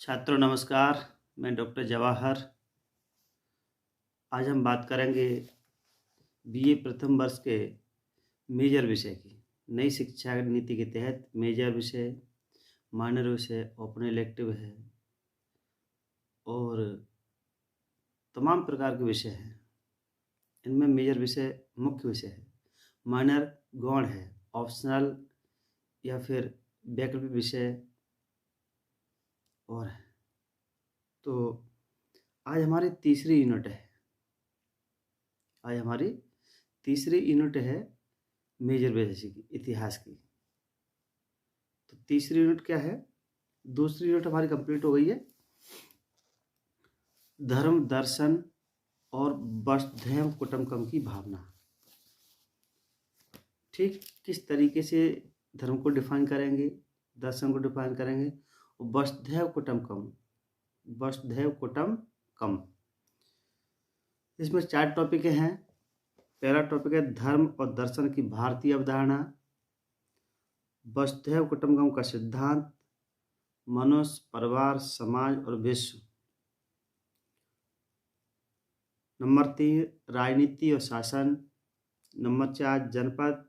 छात्रों नमस्कार। मैं डॉक्टर जवाहर। आज हम बात करेंगे बीए प्रथम वर्ष के मेजर विषय की। नई शिक्षा नीति के तहत मेजर विषय, माइनर विषय, ओपन इलेक्टिव है और तमाम प्रकार के विषय हैं। इनमें मेजर विषय मुख्य विषय है, माइनर गौण है, ऑप्शनल या फिर वैकल्पिक विषय और है। तो आज हमारी तीसरी यूनिट है मेजर विषय की, इतिहास की। तो तीसरी यूनिट क्या है? दूसरी यूनिट हमारी कंप्लीट हो गई है। धर्म, दर्शन और वसुधैव कुटुम्बकम की भावना। ठीक किस तरीके से धर्म को डिफाइन करेंगे, दर्शन को डिफाइन करेंगे और वसुधैव कुटुम्बकम। इसमें 4 टॉपिक हैं। पहला टॉपिक है धर्म और दर्शन की भारतीय अवधारणा, वसुधैव कुटुम्बकम का सिद्धांत, मनुष्य, परिवार, समाज और विश्व। नंबर 3 राजनीति और शासन। नंबर 4 जनपद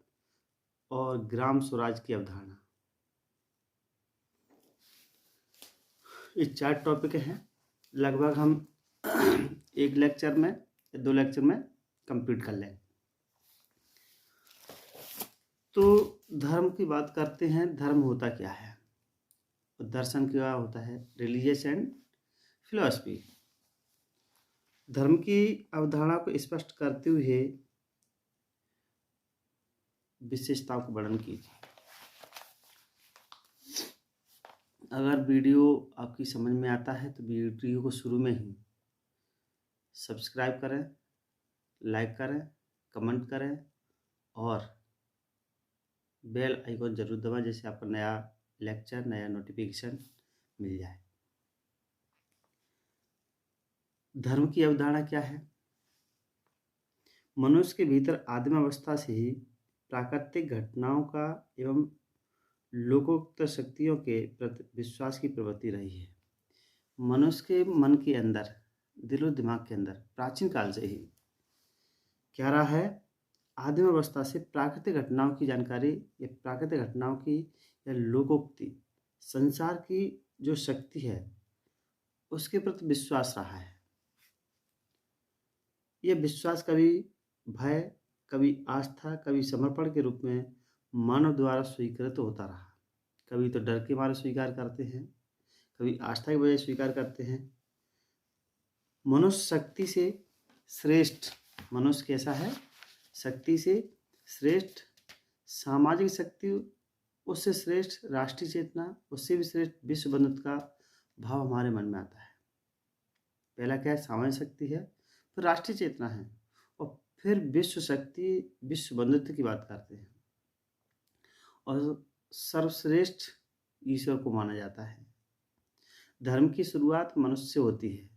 और ग्राम स्वराज की अवधारणा। ये 4 टॉपिक हैं। लगभग हम एक लेक्चर में, 2 लेक्चर में कंप्लीट कर लेंगे। तो धर्म की बात करते हैं। धर्म होता क्या है और दर्शन क्या होता है? Religious and philosophy. धर्म की अवधारणा को स्पष्ट करते हुए विशेषताओं का वर्णन कीजिए। अगर वीडियो आपकी समझ में आता है तो वीडियो को शुरू में ही सब्सक्राइब करें, लाइक करें, कमेंट करें और बेल आइकन जरूर दबाएं, जैसे आपको नया लेक्चर, नया नोटिफिकेशन मिल जाए। धर्म की अवधारणा क्या है? मनुष्य के भीतर आदिम अवस्था से ही प्राकृतिक घटनाओं का एवं लोकोक्त शक्तियों के प्रति विश्वास की प्रवृत्ति रही है। मनुष्य के मन के अंदर, दिलो दिमाग के अंदर प्राचीन काल से ही क्या रहा है? आदिम अवस्था से प्राकृतिक घटनाओं की जानकारी या प्राकृतिक घटनाओं की या लोकोक्ति, संसार की जो शक्ति है उसके प्रति विश्वास रहा है। यह विश्वास कभी भय, कभी आस्था, कभी समर्पण के रूप में मानव द्वारा स्वीकृत होता रहा। कभी तो डर के मारे स्वीकार करते हैं, कभी आस्था की वजह स्वीकार करते हैं। मनुष्य शक्ति से श्रेष्ठ, मनुष्य कैसा है? शक्ति से श्रेष्ठ, सामाजिक शक्ति उससे श्रेष्ठ, राष्ट्रीय चेतना उससे भी श्रेष्ठ, विश्व बंधुत्व का भाव हमारे मन में आता है। पहला क्या है? सामाजिक शक्ति है, फिर राष्ट्रीय चेतना है और फिर विश्व शक्ति, विश्व बंधुत्व की बात करते हैं। और सर्वश्रेष्ठ ईश्वर को माना जाता है। धर्म की शुरुआत मनुष्य से होती है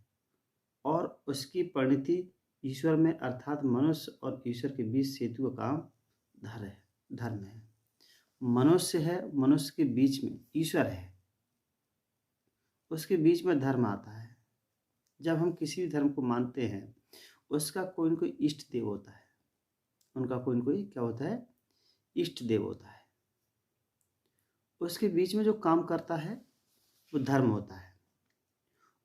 और उसकी परिणति ईश्वर में, अर्थात मनुष्य और ईश्वर के बीच सेतु का काम धर्म है। मनुष्य है, मनुष्य के बीच में ईश्वर है, उसके बीच में धर्म आता है। जब हम किसी भी धर्म को मानते हैं उसका कोई न कोई इष्ट देव होता है, उनका कोई न कोई क्या होता है? इष्ट देव होता है। उसके बीच में जो काम करता है वो धर्म होता है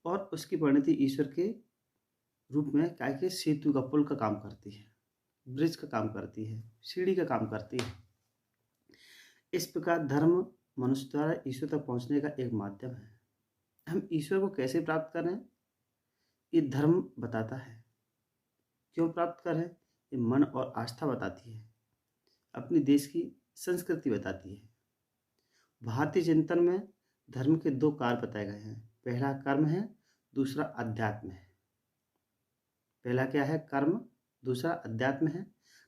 और उसकी परिणति ईश्वर के रूप में क्या के सेतु का, पुल का काम करती है, ब्रिज का काम करती है, सीढ़ी का काम करती है। इस प्रकार धर्म मनुष्य द्वारा ईश्वर तक पहुंचने का एक माध्यम है। हम ईश्वर को कैसे प्राप्त करें ये धर्म बताता है। क्यों प्राप्त करें ये मन और आस्था बताती है, अपनी देश की संस्कृति बताती है। भारतीय चिंतन में धर्म के 2 कार्य बताए गए हैं। पहला कर्म है, दूसरा अध्यात्म है। पहला क्या है? कर्म, दूसरा अध्यात्म है।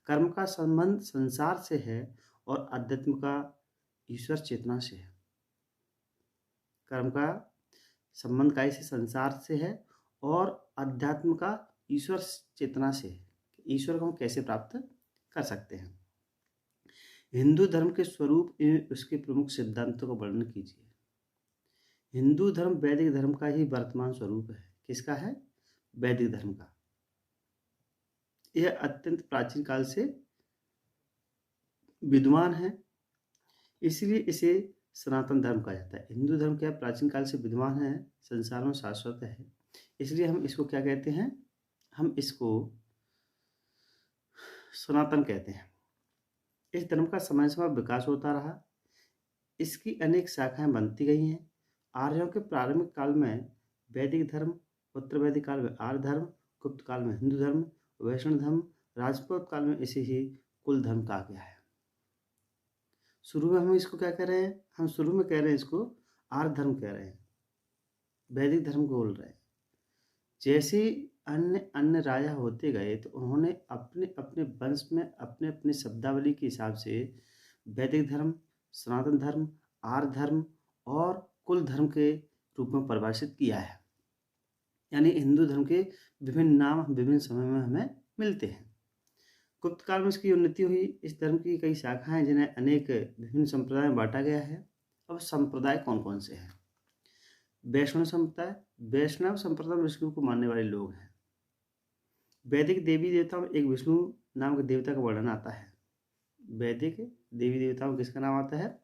कर्म का संबंध संसार से है और अध्यात्म का ईश्वर चेतना से है। कर्म का संबंध काय से? संसार से है और अध्यात्म का ईश्वर चेतना से है। ईश्वर को हम कैसे प्राप्त कर सकते हैं? हिंदू धर्म के स्वरूप एवं उसके प्रमुख सिद्धांतों का वर्णन कीजिए। हिंदू धर्म वैदिक धर्म का ही वर्तमान स्वरूप है। किसका है? वैदिक धर्म का। यह अत्यंत प्राचीन काल से विद्यमान है, इसलिए इसे सनातन धर्म कहा जाता है। हिंदू धर्म क्या प्राचीन काल से विद्यमान है, संसार में शाश्वत है, इसलिए हम इसको क्या कहते हैं? हम इसको सनातन कहते हैं। इस धर्म का समय समय विकास होता रहा, इसकी अनेक शाखाएं बनती गई हैं। आर्यों के प्रारंभिक काल में वैदिक धर्म, उत्तर वैदिक काल में आर्य धर्म, गुप्त काल में हिंदू धर्म, वैष्णव धर्म, राजपूत काल में इसे ही कुल धर्म कहा गया है। शुरू में हम इसको क्या कह रहे हैं? हम शुरू में कह रहे हैं इसको आर्य धर्म कह रहे हैं, वैदिक धर्म को बोल रहे हैं। जैसे अन्य अन्य राजा होते गए तो उन्होंने अपने अपने वंश में अपने अपने शब्दावली के हिसाब से वैदिक धर्म, सनातन धर्म, आर्य धर्म और कुल धर्म के रूप में परिभाषित किया है। यानी हिंदू धर्म के विभिन्न नाम विभिन्न समय में हमें मिलते हैं। गुप्त काल में इसकी उन्नति हुई। इस धर्म की कई शाखाएं जिन्हें अनेक विभिन्न संप्रदाय में बांटा गया है। अब संप्रदाय कौन कौन से हैं? वैष्णव संप्रदाय। वैष्णव संप्रदाय में विष्णु को मानने वाले लोग हैं। वैदिक देवी देवता में एक विष्णु नाम के देवता का वर्णन आता है। वैदिक देवी देवता में किसका नाम आता है?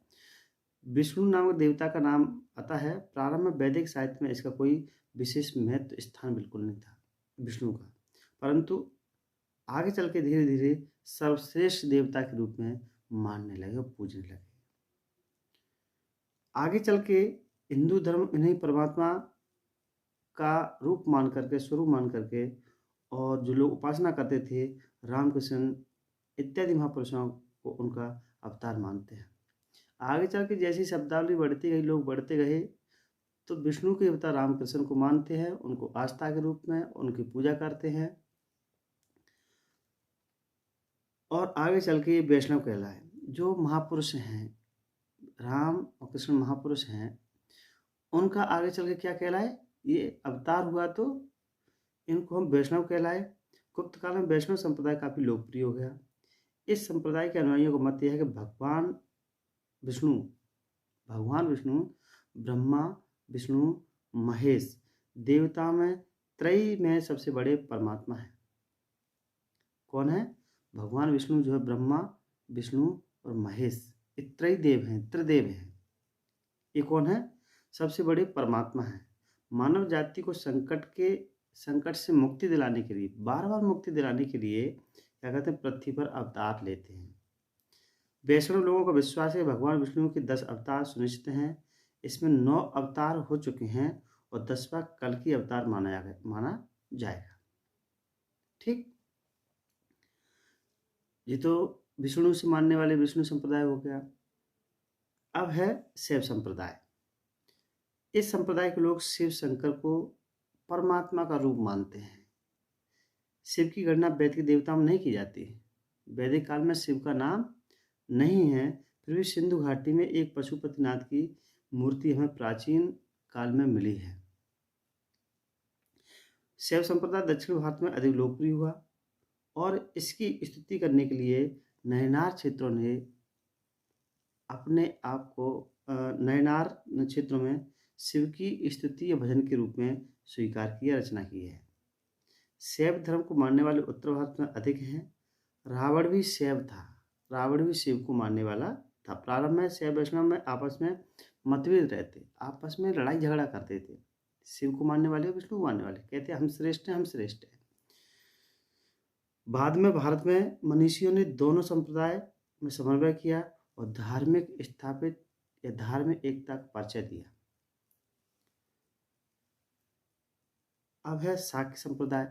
विष्णु नामक देवता का नाम आता है। प्रारंभ में वैदिक साहित्य में इसका कोई विशेष महत्व स्थान बिल्कुल नहीं था विष्णु का, परंतु आगे चल के धीरे धीरे सर्वश्रेष्ठ देवता के रूप में मानने लगे और पूजने लगे। आगे चल के हिंदू धर्म इन्हीं परमात्मा का रूप मान करके, स्वरूप मान करके, और जो लोग उपासना करते थे रामकृष्ण इत्यादि महापुरुषों को उनका अवतार मानते हैं। आगे चल के जैसी शब्दावली बढ़ती गई, लोग बढ़ते गए, तो विष्णु के अवतार रामकृष्ण को मानते हैं, उनको आस्था के रूप में उनकी पूजा करते हैं, और आगे चल के वैष्णव कहलाए। जो महापुरुष हैं, राम और कृष्ण महापुरुष हैं, उनका आगे चल के क्या कहलाए? ये अवतार हुआ तो इनको हम वैष्णव कहलाए। गुप्त काल में वैष्णव संप्रदाय काफ़ी लोकप्रिय हो गया। इस संप्रदाय के अनुयायियों का मत यह है कि भगवान विष्णु ब्रह्मा, विष्णु, महेश देवता में त्रयी में सबसे बड़े परमात्मा है। कौन है? भगवान विष्णु जो है ब्रह्मा, विष्णु और महेश, ये त्रयी देव हैं, त्रिदेव हैं। ये कौन है? सबसे बड़े परमात्मा है। मानव जाति को संकट से मुक्ति दिलाने के लिए, बार बार मुक्ति दिलाने के लिए क्या कहते हैं? पृथ्वी पर अवतार लेते हैं। वैष्णव लोगों का विश्वास है भगवान विष्णु के 10 अवतार सुनिश्चित हैं। इसमें 9 अवतार हो चुके हैं और 10वां कल्कि अवतार माना जाएगा। ठीक, ये तो विष्णु से मानने वाले विष्णु संप्रदाय हो गया। अब है शैव संप्रदाय। इस संप्रदाय के लोग शिव शंकर को परमात्मा का रूप मानते हैं। शिव की गणना वैदिक देवताओं में नहीं की जाती। वैदिक काल में शिव का नाम नहीं है, फिर भी सिंधु घाटी में एक पशुपतिनाथ की मूर्ति हमें प्राचीन काल में मिली है। शैव संप्रदाय दक्षिण भारत में अधिक लोकप्रिय हुआ और इसकी स्तुति करने के लिए नयनार क्षेत्रों ने अपने आप को नयनार क्षेत्रों में शिव की स्तुति या भजन के रूप में स्वीकार किया, रचना की है। शैव धर्म को मानने वाले उत्तर भारत में अधिक हैं। रावण भी शैव था, रावण भी शिव को मानने वाला था। प्रारंभ में शैव वैष्णव में आपस में मतभेद रहते, आपस में लड़ाई झगड़ा करते थे। शिव को मानने वाले, विष्णु को मानने वाले कहते हम श्रेष्ठ हैं, हम श्रेष्ठ हैं। बाद में भारत में मनीषियों ने दोनों संप्रदाय में समन्वय किया और धार्मिक एकता का परिचय दिया। अब है शाक्य संप्रदाय।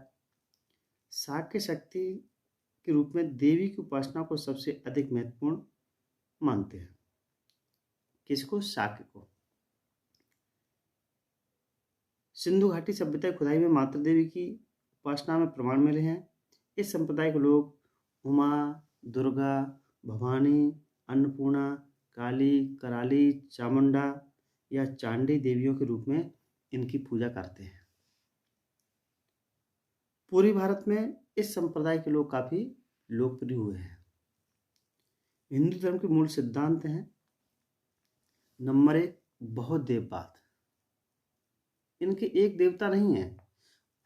शाक्य शक्ति के रूप में देवी की उपासना को सबसे अधिक महत्वपूर्ण मानते हैं। किसको? शाक्य को। सिंधु घाटी सभ्यता की खुदाई में माता देवी की उपासना में प्रमाण मिले हैं। इस संप्रदाय के लोग उमा, दुर्गा, भवानी, अन्नपूर्णा, काली, कराली, चामुंडा या चांडी देवियों के रूप में इनकी पूजा करते हैं। पूर्वी भारत में इस संप्रदाय के लोग काफ़ी लोकप्रिय हुए हैं। हिंदू धर्म के मूल सिद्धांत हैं। नंबर 1, बहुदेववाद। इनके एक देवता नहीं है,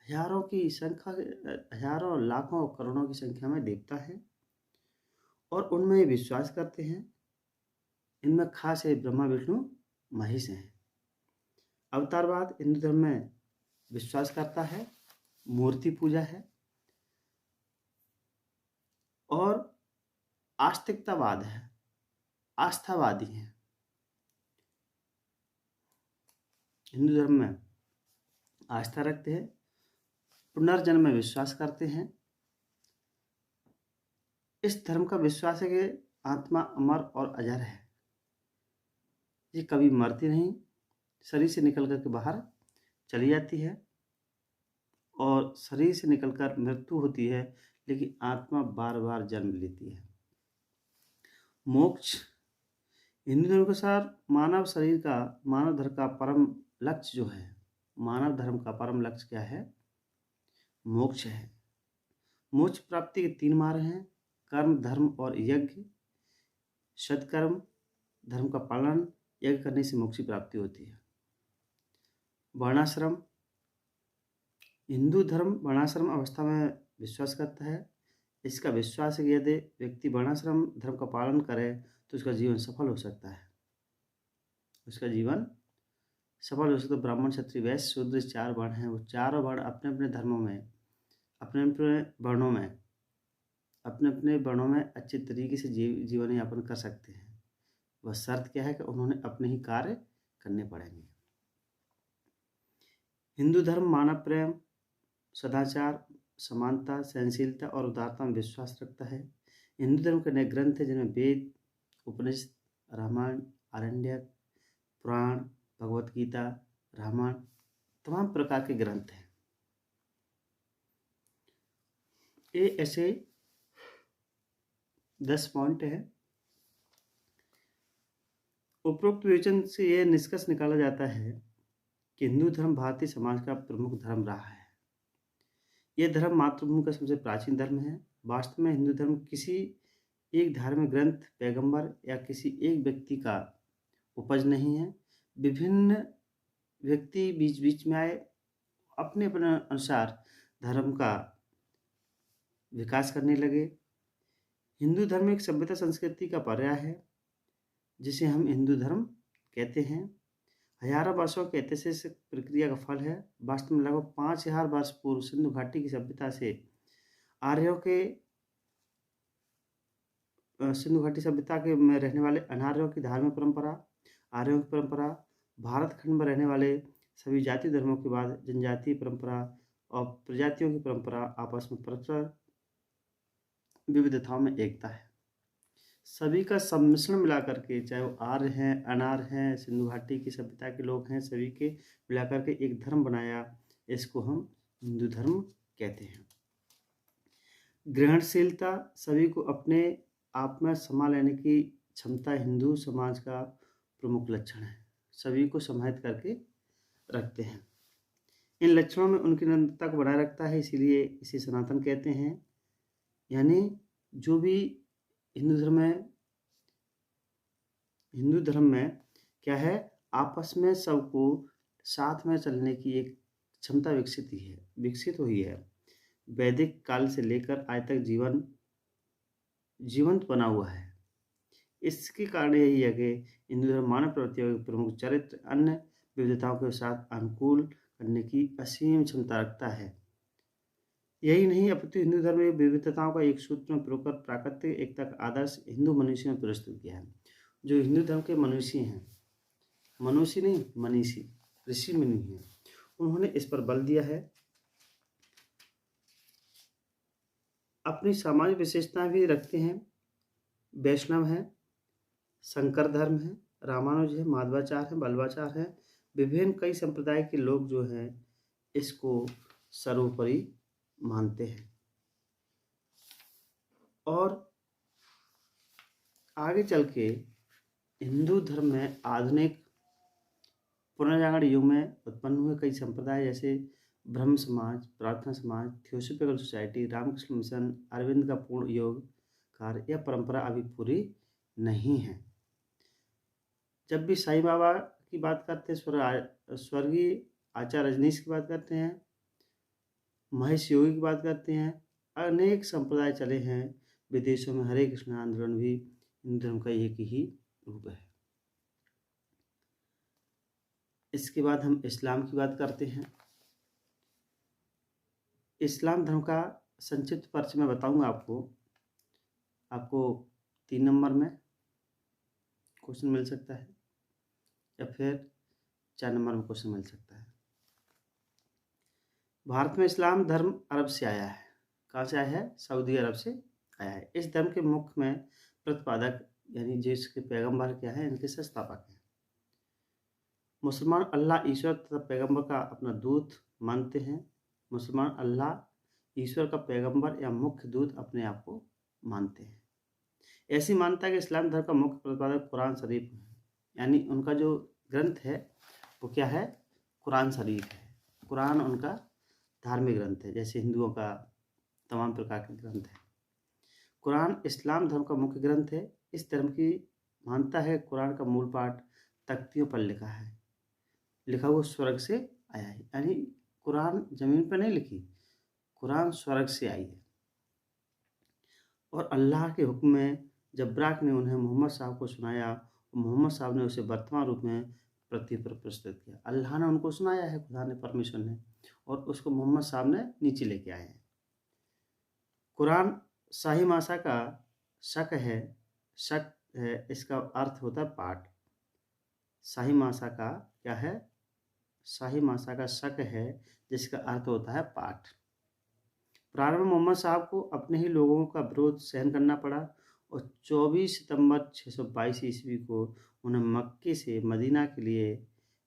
हजारों की संख्या, हजारों लाखों करोड़ों की संख्या में देवता है और उनमें ये विश्वास करते हैं। इनमें खास है ब्रह्मा विष्णु महेश हैं। अवतारवाद हिंदू धर्म में विश्वास करता है, मूर्ति पूजा है और आस्तिकतावाद है, आस्थावादी हैं। हिंदू धर्म में आस्था रखते हैं, पुनर्जन्म में विश्वास करते हैं। इस धर्म का विश्वास है कि आत्मा अमर और अजर है, ये कभी मरती नहीं, शरीर से निकल कर के बाहर चली जाती है और शरीर से निकलकर मृत्यु होती है, लेकिन आत्मा बार बार जन्म लेती है। मोक्ष हिंदू धर्म के अनुसार मानव शरीर का, मानव धर्म का परम लक्ष्य जो है, मानव धर्म का परम लक्ष्य क्या है? मोक्ष है। मोक्ष प्राप्ति के 3 मार्ग हैं, कर्म, धर्म और यज्ञ। सत्कर्म, धर्म का पालन, यज्ञ करने से मोक्ष की प्राप्ति होती है। वर्णाश्रम, हिंदू धर्म वर्णाश्रम अवस्था में विश्वास करता है। इसका विश्वास है कि यदि व्यक्ति वर्णाश्रम धर्म का पालन करे तो उसका जीवन सफल हो सकता है, उसका जीवन सफल हो सकता है। ब्राह्मण, क्षत्रिय, वैश्य, शूद्र 4 वर्ण हैं, वो चारों वर्ण अपने अपने धर्मों में, अपने अपने वर्णों में अच्छे तरीके से जीवन यापन कर सकते हैं। वह शर्त क्या है कि उन्होंने अपने ही कार्य करने पड़ेंगे। हिंदू धर्म मानव प्रेम, सदाचार, समानता, सहनशीलता और उदारता में विश्वास रखता है। हिंदू धर्म के अनेक ग्रंथ हैं जिनमें वेद, उपनिषद, रामायण, आरण्यक, पुराण, भगवत गीता, रामायण, तमाम प्रकार के ग्रंथ हैं। ये ऐसे 10 पॉइंट हैं। उपरोक्त विवेचन से यह निष्कर्ष निकाला जाता है कि हिंदू धर्म भारतीय समाज का प्रमुख धर्म रहा है। यह धर्म मातृभूमि का सबसे प्राचीन धर्म है। वास्तव में हिंदू धर्म किसी एक धार्मिक ग्रंथ, पैगंबर या किसी एक व्यक्ति का उपज नहीं है। विभिन्न व्यक्ति बीच बीच में आए, अपने अपने अनुसार धर्म का विकास करने लगे। हिंदू धर्म एक सभ्यता संस्कृति का पर्याय है जिसे हम हिंदू धर्म कहते हैं। हजारों वर्षों के ऐतिहासिक प्रक्रिया का फल है। वास्तव में लगभग 5000 वर्ष पूर्व सिंधु घाटी की सभ्यता से आर्यों के, सिंधु घाटी सभ्यता के में रहने वाले अनार्यों की धार्मिक परंपरा, आर्यों की परंपरा, भारत खंड में रहने वाले सभी जाति धर्मों के बाद जनजातीय परंपरा और प्रजातियों की परंपरा आपस में परस्पर विविधताओं में एकता है। सभी का सम्मिश्रण मिलाकर के, चाहे वो आर्य हैं, अनार्य हैं, सिंधु घाटी की सभ्यता के लोग हैं, सभी के मिलाकर के एक धर्म बनाया, इसको हम हिंदू धर्म कहते हैं। ग्रहणशीलता, सभी को अपने आप में समा लेने की क्षमता हिंदू समाज का प्रमुख लक्षण है। सभी को समाहित करके रखते हैं। इन लक्षणों में उनकी निरंतरता को बनाए रखता है, इसीलिए इसे सनातन कहते हैं। यानी जो भी हिंदू धर्म में क्या है, आपस में सबको साथ में चलने की एक क्षमता विकसित हुई है। वैदिक काल से लेकर आज तक जीवंत बना हुआ है। इसके कारण यही है कि हिंदू धर्म मानव प्रवृत्तियों के प्रमुख चरित्र, अन्य विविधताओं के साथ अनुकूल करने की असीम क्षमता रखता है। यही नहीं, अपितु हिंदू धर्म में विविधताओं का एक सूत्र में पिरोकर प्राकृतिक एकता का आदर्श हिंदू मनुष्य ने प्रस्तुत किया है। जो हिंदू धर्म के मनुष्य हैं, मनुष्य नहीं मनीषी, ऋषि मुनि हैं, उन्होंने इस पर बल दिया है। अपनी सामाजिक विशेषताएं भी रखते हैं। वैष्णव है, शंकर धर्म है, रामानुज है, माधवाचार्य है, बल्लभाचार्य है, विभिन्न कई संप्रदाय के लोग जो हैं इसको सर्वोपरि मानते हैं। और आगे चल के हिंदू धर्म में आधुनिक पुनर्जागरण युग में उत्पन्न हुए कई संप्रदाय, जैसे ब्रह्म Samaj, Prarthana Samaj, Theosophical Society, Ramakrishna Mission, Aurobindo का पूर्ण योग कार्य, यह परंपरा अभी पूरी नहीं है। जब भी साईं बाबा की बात करते हैं, स्वर्गीय आचार्य रजनीश की बात करते हैं, महेश योगी की बात करते हैं। अनेक संप्रदाय चले हैं विदेशों में। हरे कृष्ण आंदोलन भी हिंदू धर्म का एक ही रूप है। इसके बाद हम इस्लाम की बात करते हैं। इस्लाम धर्म का संक्षिप्त परिचय मैं बताऊंगा आपको 3 नंबर में क्वेश्चन मिल सकता है या फिर 4 नंबर में क्वेश्चन मिल सकता है। भारत में इस्लाम धर्म अरब से आया है। कहाँ से आया है? सऊदी अरब से आया है। इस धर्म के मुख्य में प्रतिपादक यानी जिसके पैगंबर क्या है, इनके संस्थापक हैं। मुसलमान अल्लाह ईश्वर तथा पैगंबर का अपना दूत मानते हैं। मुसलमान अल्लाह ईश्वर का पैगंबर या मुख्य दूत अपने आप को मानते हैं। ऐसी मान्यता है कि इस्लाम धर्म का मुख्य प्रतिपादक कुरान शरीफ है, यानी उनका जो ग्रंथ है वो क्या है? कुरान शरीफ है। कुरान उनका धार्मिक ग्रंथ है, जैसे हिंदुओं का तमाम प्रकार के ग्रंथ है। कुरान इस्लाम धर्म का मुख्य ग्रंथ है। इस धर्म की मान्यता है कुरान का मूल पाठ तख्तियों पर लिखा हुआ स्वर्ग से आया है, यानी कुरान जमीन पर नहीं लिखी, कुरान स्वर्ग से आई है। और अल्लाह के हुक्म में जब ब्राक ने उन्हें मोहम्मद साहब को सुनाया, मोहम्मद साहब ने उसे वर्तमान रूप में पृथ्वी पर प्रस्तुत किया। अल्लाह ने उनको सुनाया है, खुदा ने, परमेश्वर ने, और उसको मोहम्मद साहब ने नीचे लेके आए हैं। कुरान शाही मासा का शक है, इसका अर्थ होता है पाठ। शाही मासा का क्या है? शाही मासा का शक है, जिसका अर्थ होता है पाठ। प्रारंभ में मोहम्मद साहब को अपने ही लोगों का विरोध सहन करना पड़ा और 24 सितंबर 622 ईस्वी को उन्हें मक्के से मदीना के लिए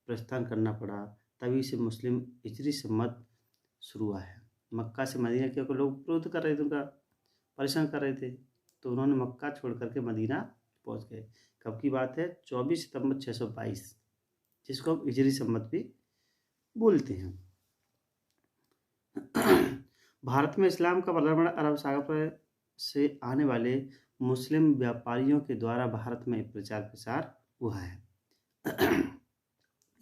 प्रस्थान करना पड़ा। तभी से मुस्लिम हिजरी सम्मत शुरू हुआ है। मक्का से मदीना, क्योंकि लोग विरोध कर रहे थे, उनका परेशान कर रहे थे, तो उन्होंने मक्का छोड़ करके मदीना पहुंच गए। कब की बात है? 24 सितंबर 622, जिसको हम हिजरी सम्मत भी बोलते हैं। भारत में इस्लाम का प्रचलन अरब सागर से आने वाले मुस्लिम व्यापारियों के द्वारा भारत में प्रचार प्रसार हुआ है।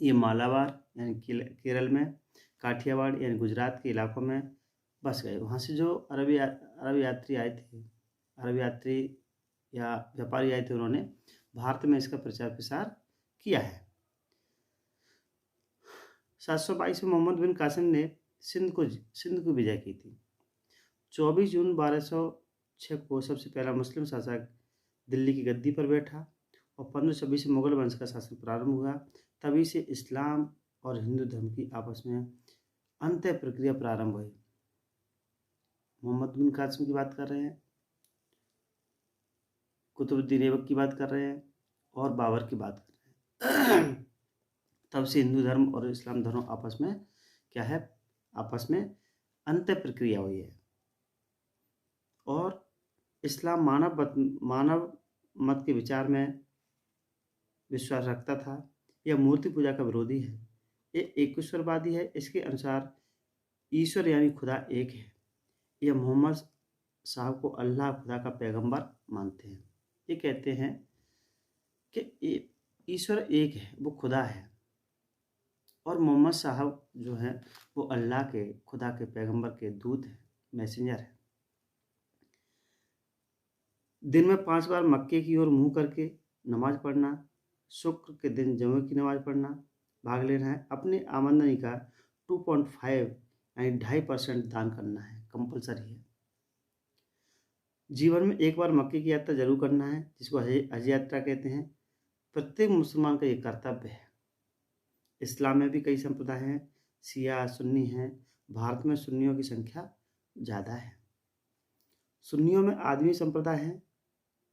ये मालाबार यानी केरल में, काठियावाड़ यानी गुजरात के इलाकों में बस गए। वहाँ से जो अरब यात्री आए थे, अरब यात्री या व्यापारी आए थे, उन्होंने भारत में इसका प्रचार प्रसार किया है। 722 में मोहम्मद बिन कासिम ने सिंध को विजय की थी। 24 जून 1206 को सबसे पहला मुस्लिम शासक दिल्ली की गद्दी पर बैठा और 1526 में मुगल वंश का शासन प्रारंभ हुआ। तभी से इस्लाम और हिंदू धर्म की आपस में अंत्य प्रक्रिया प्रारंभ हुई। मोहम्मद बिन कासिम की बात कर रहे हैं, कुतुबुद्दीन ऐबक की बात कर रहे हैं और बाबर की बात कर रहे हैं। तब से हिंदू धर्म और इस्लाम धर्म आपस में क्या है? आपस में अंत्य प्रक्रिया हुई है। और इस्लाम मानव मत के विचार में विश्वास रखता था। यह मूर्ति पूजा का विरोधी है। ये एक ईश्वरवादी है। इसके अनुसार ईश्वर यानी खुदा एक है। यह मोहम्मद साहब को अल्लाह खुदा का पैगंबर मानते हैं। ये कहते हैं कि ईश्वर एक है, वो खुदा है, और मोहम्मद साहब जो है वो अल्लाह के, खुदा के पैगंबर के दूत हैं, मैसेंजर है। दिन में 5 बार मक्के की ओर मुंह करके नमाज पढ़ना, शुक्र के दिन जुमे की नमाज पढ़ना, भाग लेना है। अपनी आमदनी का 2.5 यानी 2.5% दान करना है, कंपलसरी है। जीवन में एक बार मक्के की यात्रा जरूर करना है, जिसको हज यात्रा कहते हैं। प्रत्येक मुसलमान का ये कर्तव्य है। इस्लाम में भी कई संप्रदाय हैं, शिया सुन्नी हैं। भारत में सुन्नियों की संख्या ज़्यादा है। सुन्नियों में आदमी संप्रदाय है,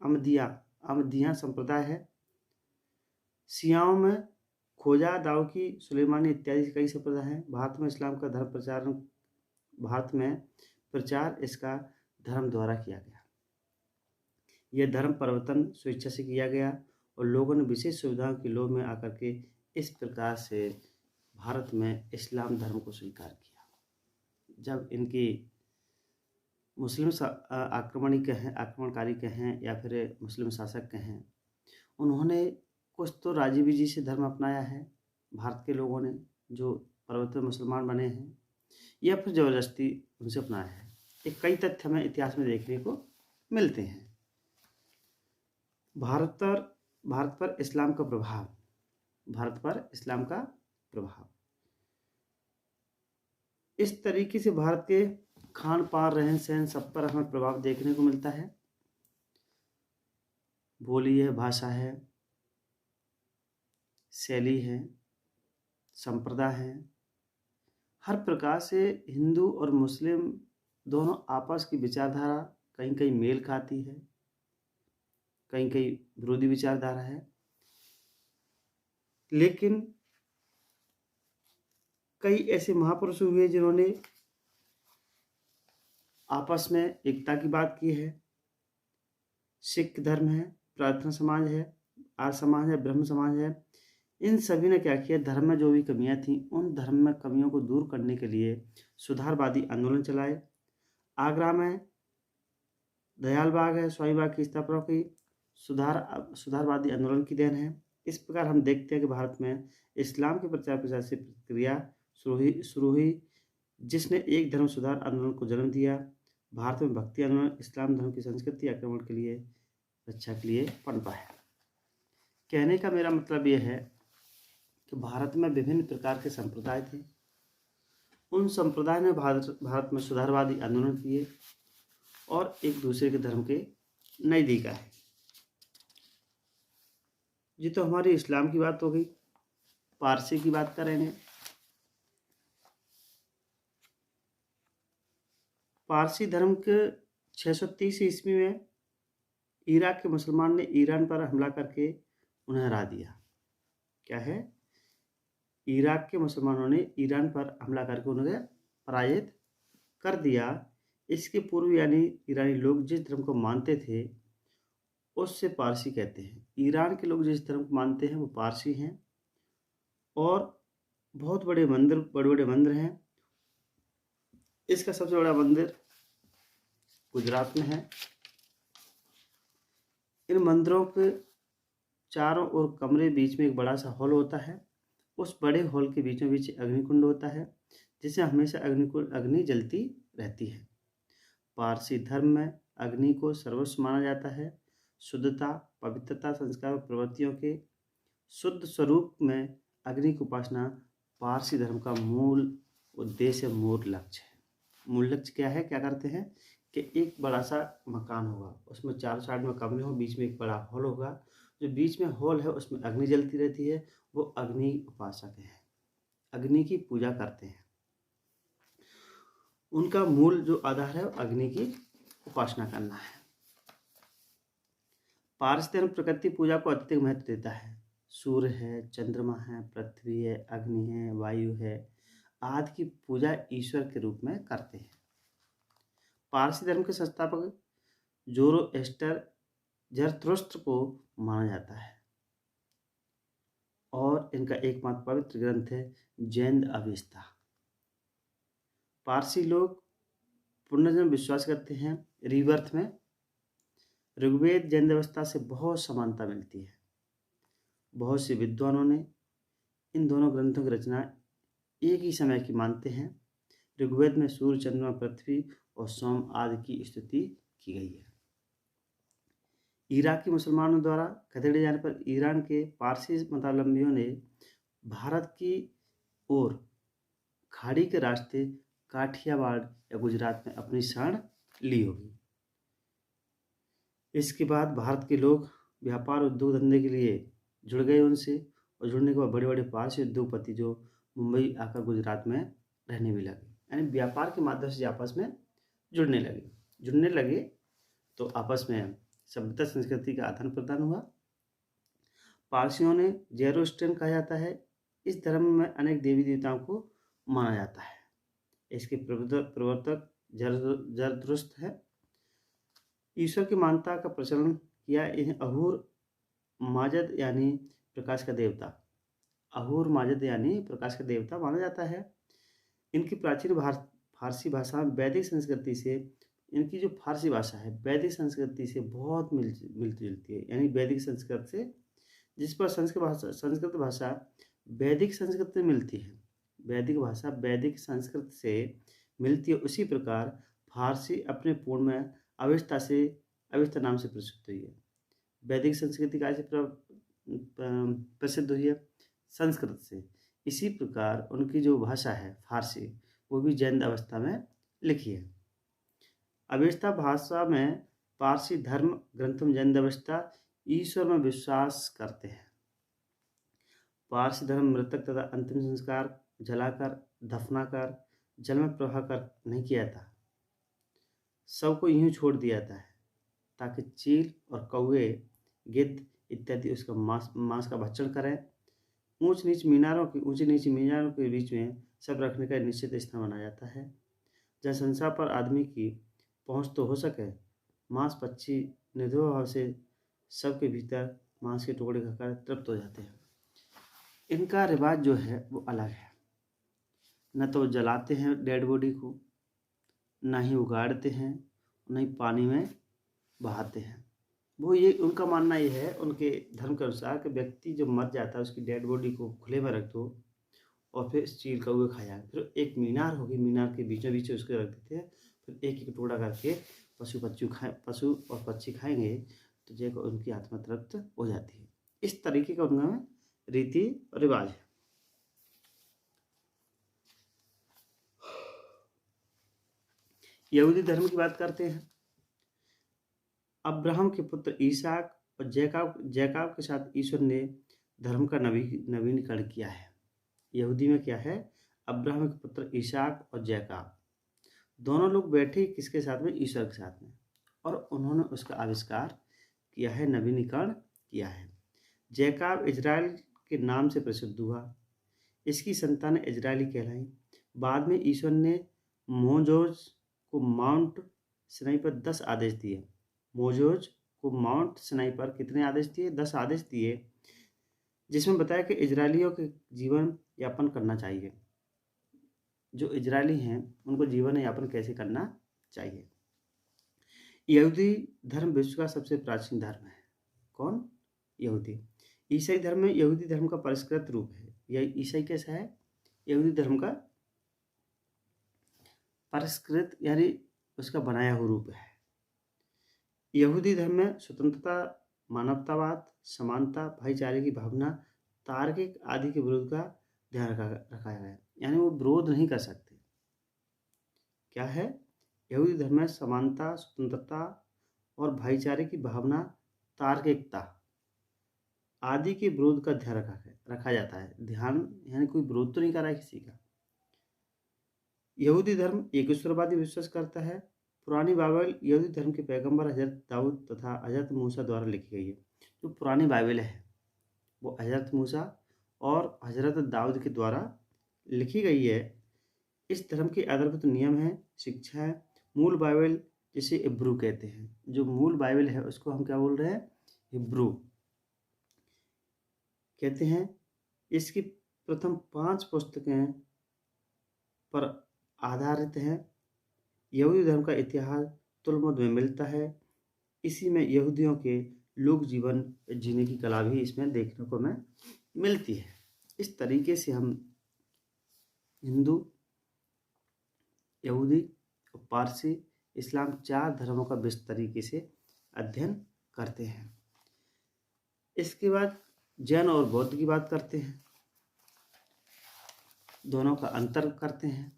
अहमदिया संप्रदाय है। शियाओं में खोजा, दाऊकी, सुलेमानी इत्यादि कई संप्रदाय हैं। भारत में इस्लाम का प्रचार इसका धर्म द्वारा किया गया। यह धर्म परिवर्तन स्वेच्छा से किया गया और लोगों ने विशेष सुविधाओं के लोभ में आकर के इस प्रकार से भारत में इस्लाम धर्म को स्वीकार किया। जब इनकी मुस्लिम आक्रमणकारी कहें या फिर मुस्लिम शासक कहें, उन्होंने कुछ तो राजीवी जी से धर्म अपनाया है। भारत के लोगों ने जो परिवर्तन मुसलमान बने हैं या फिर ज़बरदस्ती उनसे अपनाया है। ये कई तथ्य हमें इतिहास में देखने को मिलते हैं। भारत पर इस्लाम का प्रभाव, भारत पर इस्लाम का प्रभाव इस तरीके से भारत के खान पान रहन सहन सब पर हमें प्रभाव देखने को मिलता है। बोली है, भाषा है, शैली है, संप्रदाय है, हर प्रकार से हिंदू और मुस्लिम दोनों आपस की विचारधारा कहीं कहीं मेल खाती है, कहीं कहीं विरोधी विचारधारा है, लेकिन कई ऐसे महापुरुष हुए जिन्होंने आपस में एकता की बात की है। सिख धर्म है, प्रार्थना समाज है, आर्य समाज है, ब्रह्म समाज है, इन सभी ने क्या किया, धर्म में जो भी कमियां थीं उन धर्म में कमियों को दूर करने के लिए सुधारवादी आंदोलन चलाए। आगरा में दयाल बाग है, स्वामी बाग की स्थापना की सुधारवादी आंदोलन की देन है। इस प्रकार हम देखते हैं कि भारत में इस्लाम के प्रचार प्रसार से प्रक्रिया शुरू हुई जिसने एक धर्म सुधार आंदोलन को जन्म दिया। भारत में भक्ति आंदोलन इस्लाम धर्म की संस्कृति आक्रमण के लिए रक्षा के लिए पनपा है। कहने का मेरा मतलब यह है कि भारत में विभिन्न प्रकार के संप्रदाय थे। उन संप्रदाय ने भारत में सुधारवादी आंदोलन किए और एक दूसरे के धर्म के नज़दीक आए। जी, तो हमारी इस्लाम की बात हो गई। पारसी की बात करेंगे। पारसी धर्म के 630 ईस्वी में इराक के मुसलमान ने ईरान पर हमला करके उन्हें हरा दिया। क्या है? इराक के मुसलमानों ने ईरान पर हमला करके उन्हें पराजित कर दिया। इसके पूर्व यानी ईरानी लोग जिस धर्म को मानते थे उससे पारसी कहते हैं। ईरान के लोग जिस धर्म को मानते हैं वो पारसी हैं और बहुत बड़े बड़े मंदिर हैं। इसका सबसे बड़ा मंदिर गुजरात में है। इन मंदिरों के चारों ओर कमरे, बीच में एक बड़ा सा हॉल होता है। उस बड़े हॉल के बीचों बीच अग्निकुंड होता है जिससे हमेशा अग्नि जलती रहती है। पारसी धर्म में अग्नि को सर्वस्व माना जाता है। शुद्धता, पवित्रता, संस्कार और प्रवृत्तियों के शुद्ध स्वरूप में अग्नि की उपासना पारसी धर्म का मूल उद्देश्य, मूल लक्ष्य है। मूल लक्ष्य क्या है? क्या करते हैं कि एक बड़ा सा मकान होगा, उसमें चारों साइड में कमरे हो, बीच में एक बड़ा हॉल होगा। जो बीच में हॉल है उसमें अग्नि जलती रहती है। वो अग्नि उपासक हैं, अग्नि की पूजा करते हैं। उनका मूल जो आधार है अग्नि की उपासना करना है। पारसी धर्म प्रकृति पूजा को अत्यधिक महत्व देता है। सूर्य है, चंद्रमा है, पृथ्वी है, अग्नि है, वायु है आदि की पूजा ईश्वर के रूप में करते हैं। पारसी धर्म के संस्थापक जोरोएस्टर जरथुस्त्र को माना जाता है और इनका एकमात्र पवित्र ग्रंथ है जैन अवेस्ता। पारसी लोग पुनर्जन्म विश्वास करते हैं, रीबर्थ में। ऋग्वेद जैन अवस्था से बहुत समानता मिलती है। बहुत से विद्वानों ने इन दोनों ग्रंथों की रचना एक ही समय की मानते हैं। ऋग्वेद में सूर्य, चंद्रमा, पृथ्वी और सोम आदि की स्तुति की गई है। इराकी मुसलमानों द्वारा खदेड़े जाने पर ईरान के पारसी मतावलंबियों ने भारत की ओर खाड़ी के रास्ते काठियावाड़ या गुजरात में अपनी शरण ली होगी। इसके बाद भारत के लोग व्यापार उद्योग धंधे के लिए जुड़ गए उनसे, और जुड़ने के बाद बड़े बड़े पारसी उद्योगपति जो मुंबई आकर गुजरात में रहने भी लगे, यानी व्यापार के माध्यम से आपस में जुड़ने लगे तो आपस में सभ्यता संस्कृति का आदान प्रदान हुआ। पारसियों ने ज़ेरोस्ट्रियन कहा जाता है। इस धर्म में अनेक देवी देवताओं को माना जाता है। इसके प्रवर्तक जरथुस्त्र है। ईश्वर की मान्यता का प्रचलन किया। इन्हें अहूर माजद यानी प्रकाश का देवता माना जाता है। इनकी प्राचीन फारसी भाषा वैदिक संस्कृति से, इनकी जो फारसी भाषा है वैदिक संस्कृति से बहुत मिलती जुलती है। यानी वैदिक संस्कृत से, जिस पर संस्कृत भाषा वैदिक संस्कृत में मिलती है, वैदिक भाषा वैदिक संस्कृत से मिलती है, उसी प्रकार फारसी अपने पूर्ण में अविस्ता नाम से प्रसिद्ध हुई है। वैदिक संस्कृति का प्रसिद्ध हुई है संस्कृत से। इसी प्रकार उनकी जो भाषा है फारसी, वो भी जैन अवस्था में लिखी है। अवेस्ता भाषा में पारसी धर्म ग्रंथम जैन अवस्था ईश्वर में विश्वास करते हैं। पारसी धर्म मृतक तथा अंतिम संस्कार जलाकर दफनाकर जल में प्रवाह कर नहीं किया था, सबको यूं छोड़ दिया था ताकि चील और कौवे गिद्ध इत्यादि उसका मांस का भक्षण करें। ऊंची नीच मीनारों के बीच में सब रखने का निश्चित स्थान बनाया जाता है, जहाँ संसार पर आदमी की पहुंच तो हो सके। मांस पक्षी निर्भय भाव से सबके भीतर मांस के टुकड़े खाकर तृप्त हो जाते हैं। इनका रिवाज जो है वो अलग है, न तो जलाते हैं डेड बॉडी को, न ही उगाड़ते हैं, न ही पानी में बहाते हैं। वो ये उनका मानना ये है उनके धर्म के अनुसार कि व्यक्ति जो मर जाता है उसकी डेड बॉडी को खुले में रख दो और फिर चील कौवे खाया। फिर एक मीनार होगी, मीनार के बीचों बीच उसको रख देते हैं, फिर एक एक टुकड़ा करके पशु और पक्षी खाएंगे तो जो उनकी आत्मा तृप्त हो जाती है। इस तरीके का उनका रीति और रिवाज है। यहूदी धर्म की बात करते हैं। अब्राहम के पुत्र ईसाक और जैकब के साथ ईश्वर ने धर्म का नवीनीकरण किया है। यहूदी में क्या है, अब्राहम के पुत्र ईसाक और जैकब दोनों लोग बैठे किसके साथ में, ईश्वर के साथ में, और उन्होंने उसका आविष्कार किया है, नवीनीकरण किया है। जैकब इजराइल के नाम से प्रसिद्ध हुआ, इसकी संतानें इजरायली कहलाई। बाद में ईश्वर ने मोजोज को माउंट सिनाई पर 10 आदेश दिए। मोजोज को माउंट सिनाई पर कितने आदेश दिए, 10 आदेश दिए, जिसमें बताया कि इजरायलियों के जीवन यापन करना चाहिए। जो इजरायली हैं उनको जीवन यापन कैसे करना चाहिए। यहूदी धर्म विश्व का सबसे प्राचीन धर्म है। कौन? यहूदी। ईसाई धर्म में यहूदी धर्म का परिष्कृत रूप है। यह ईसाई कैसा है, यहूदी धर्म का परिष्कृत यानी उसका बनाया हुआ रूप है। यहूदी धर्म में स्वतंत्रता, मानवतावाद, समानता, भाईचारे की भावना, तार्किक आदि के विरोध का ध्यान रखा गया है, यानी वो विरोध नहीं कर सकते। क्या है? यहूदी धर्म में समानता, स्वतंत्रता और भाईचारे की भावना, तार्किकता आदि के विरोध का ध्यान रखा जाता है। ध्यान यानी कोई विरोध तो नहीं कर रहा है किसी का। यहूदी धर्म एकेश्वरवादी विश्वास करता है। पुरानी बाइबल यहूदी धर्म के पैगंबर हजरत दाऊद तथा हजरत मूसा द्वारा लिखी गई है। जो पुरानी बाइबल है वो हजरत मूसा और हजरत दाऊद के द्वारा लिखी गई है। इस धर्म के आधारभूत नियम है, शिक्षा है। मूल बाइबल जिसे हिब्रू कहते हैं, जो मूल बाइबल है उसको हम क्या बोल रहे हैं, हिब्रू कहते हैं। इसकी प्रथम 5 पुस्तकें पर आधारित हैं। यहूदी धर्म का इतिहास तुलमुद में मिलता है। इसी में यहूदियों के लोक जीवन जीने की कला भी इसमें देखने को हमें मिलती है। इस तरीके से हम हिंदू, यहूदी और पारसी, इस्लाम 4 धर्मों का विस्तृत तरीके से अध्ययन करते हैं। इसके बाद जैन और बौद्ध की बात करते हैं, दोनों का अंतर करते हैं।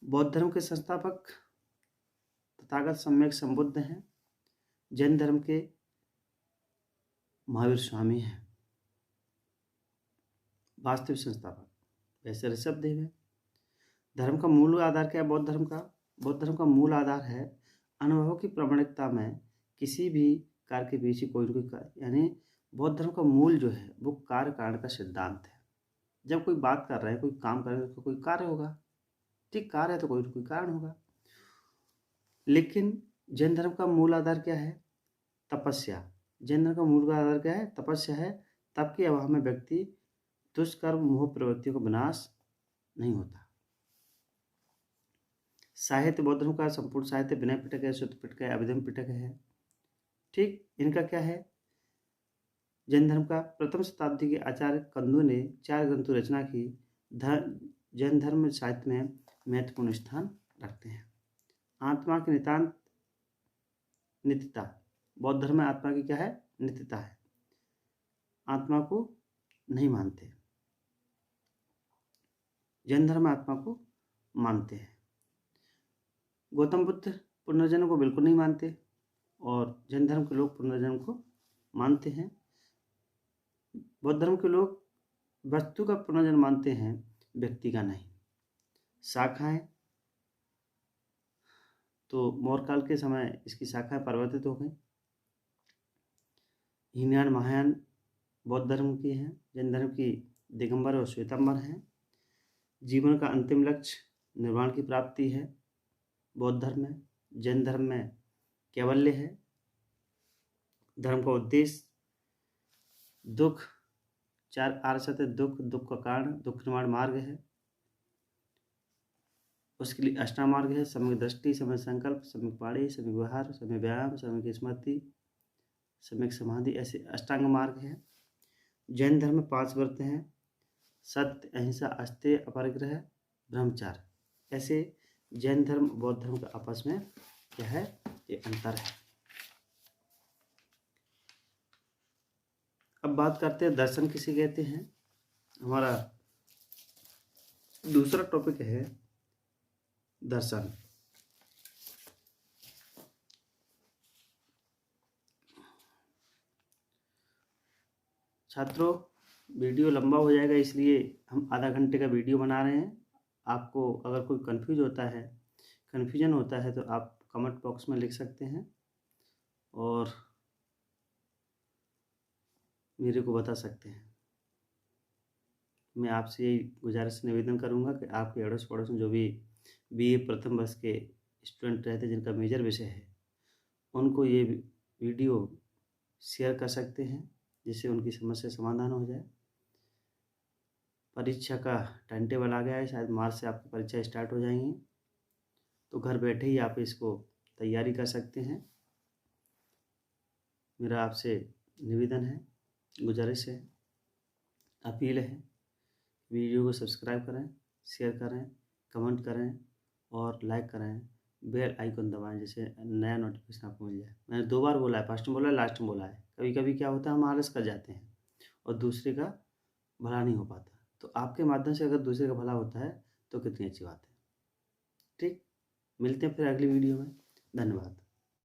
बौद्ध धर्म के संस्थापक तथागत सम्यक संबुद्ध हैं। जैन धर्म के महावीर स्वामी हैं वास्तविक संस्थापक, वैसे ऋषभदेव है। धर्म का मूल आधार क्या है बौद्ध धर्म का? बौद्ध धर्म का मूल आधार है अनुभव की प्रामाणिकता में किसी भी कार्य के पीछे कोई न कोई कार्य, यानी बौद्ध धर्म का मूल जो है वो कार्य कारण का सिद्धांत है। जब कोई बात कर रहे हैं, कोई काम कर रहे हैं तो कोई कार्य होगा, ठीक, कार्य है तो कोई न कोई कारण होगा। लेकिन जैन धर्म का मूल आधार क्या है? तपस्या। जैन धर्म का मूल आधार क्या है? तपस्या है। तप के अभाव में व्यक्ति दुष्कर्म मोह प्रवृत्तियों का विनाश नहीं होता। साहित्य बौद्ध धर्म का संपूर्ण साहित्य विनय पिटक है, शुद्ध पिटक है, अभिधम पिटक है। ठीक, इनका क्या है? जैन धर्म का प्रथम शताब्दी के आचार्य कंदू ने 4 ग्रंथों रचना की। जैन धर्म साहित्य में महत्वपूर्ण स्थान रखते हैं। आत्मा की नितांत नित्यता। बौद्ध धर्म में आत्मा की क्या है? नित्यता है। आत्मा को नहीं मानते। जैन धर्म में आत्मा को मानते हैं। गौतम बुद्ध पुनर्जन्म को बिल्कुल नहीं मानते और जैन धर्म के लोग पुनर्जन्म को मानते हैं। बौद्ध धर्म के लोग वस्तु का पुनर्जन्म मानते हैं, व्यक्ति का नहीं। शाखाएं, तो मौर्य काल के समय इसकी शाखाएं परिवर्तित हो गई। हीनयान महायान बौद्ध धर्म की हैं। जैन धर्म की दिगंबर और श्वेतांबर हैं। जीवन का अंतिम लक्ष्य निर्वाण की प्राप्ति है बौद्ध धर्म में। जैन धर्म में कैवल्य है। धर्म का उद्देश्य दुख, 4 आर्य सत्य, दुख, दुख का कारण, दुख निर्माण मार्ग है। उसके लिए अष्टांग मार्ग है, सम्यक दृष्टि, सम्यक संकल्प, सम्यक पाणी, सम्यक व्यवहार, सम्यक व्यायाम, सम्यक स्मृति, सम्यक समाधि, ऐसे अष्टांग मार्ग है। जैन धर्म में 5 व्रत हैं: सत्य, अहिंसा, अस्तेय, अपरिग्रह, ब्रह्मचार्य। ऐसे जैन धर्म बौद्ध धर्म का आपस में क्या है? ये अंतर है। अब बात करते हैं दर्शन किसे कहते हैं। हमारा दूसरा टॉपिक है दर्शन। छात्रों, वीडियो लंबा हो जाएगा इसलिए हम आधा घंटे का वीडियो बना रहे हैं। आपको अगर कोई कन्फ्यूजन होता है तो आप कमेंट बॉक्स में लिख सकते हैं और मेरे को बता सकते हैं। मैं आपसे यही गुजारिश निवेदन करूंगा कि आपके अड़ोस पड़ोस में जो भी BA प्रथम वर्ष के स्टूडेंट रहते हैं जिनका मेजर विषय है, उनको ये वीडियो शेयर कर सकते हैं जिससे उनकी समस्या समाधान हो जाए। परीक्षा का टाइम टेबल आ गया है, शायद मार्च से आपकी परीक्षा स्टार्ट हो जाएंगी, तो घर बैठे ही आप इसको तैयारी कर सकते हैं। मेरा आपसे निवेदन है, गुजारिश है, अपील है, वीडियो को सब्सक्राइब करें, शेयर करें, कमेंट करें और लाइक करें। बेल आइकन दबाएं जिससे नया नोटिफिकेशन आपको मिल जाए। मैंने 2 बार बोला है, फर्स्ट में बोला है, लास्ट में बोला है। कभी कभी क्या होता है, हम आलस कर जाते हैं और दूसरे का भला नहीं हो पाता। तो आपके माध्यम से अगर दूसरे का भला होता है तो कितनी अच्छी बात है। ठीक, मिलते हैं फिर अगली वीडियो में। धन्यवाद।